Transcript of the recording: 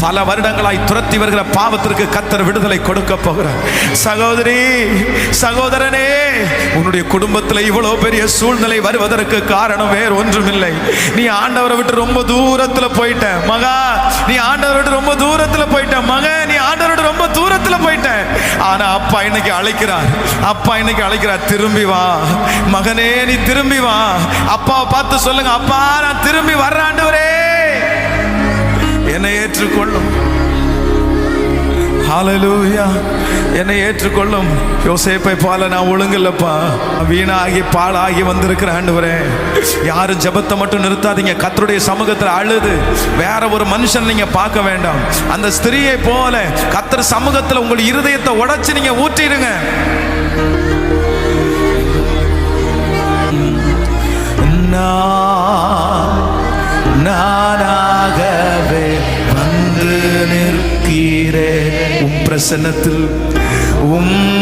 பல வருடங்களாய் துரத்தி வருகிற பாவத்திற்கு கர்த்தர் விடுதலை கொடுக்க போகிறார். சகோதரி, சகோதரனே, உன்னுடைய குடும்பத்தில் இவ்வளவு பெரிய சூழ்நிலை வருவதற்கு காரணம் வேறு ஒன்றுமில்லை. நீ ஆண்டவரை விட்டு ரொம்ப தூரத்தில் போயிட்ட மகா, நீ ஆண்டவரை விட்டு ரொம்ப தூரத்தில் போயிட்ட மக, நீ ஆண்டவரை விட்டு ரொம்ப தூரத்தில் போயிட்ட. ஆனா அப்பா இன்னைக்கு அழைக்கிறார், அப்பா இன்னைக்கு அழைக்கிறார், திரும்பி வா மகனே, நீ திரும்பி வா. அப்பாவை பார்த்து சொல்லுங்க, அப்பா நான் திரும்பி வர்றேன் ஆண்டவரே, என்னை ஏற்றுக்கொள்ளும். ஹல்லேலூயா, என்னை ஏற்றுக்கொள்ளும். யோசேப்பை போல நான் ஒழுங்கில்லப்பா, வீணாகி பாழாகி வந்திருக்கிற ஆண்டவரே. யாரும் ஜெபத்தை மட்டும் நிறுத்தாதீங்க. கர்த்தருடைய சமூகத்தில் அழுது வேற ஒரு மனுஷன் நீங்க பார்க்க வேண்டாம். அந்த ஸ்திரியை போல கர்த்தர் சமூகத்தில் உங்கள் இருதயத்தை உடைச்சு நீங்க ஊற்றிடுங்க. நானாகவே வந்து நிற்கிறேன் உம் பிரசன்னத்தில், உம்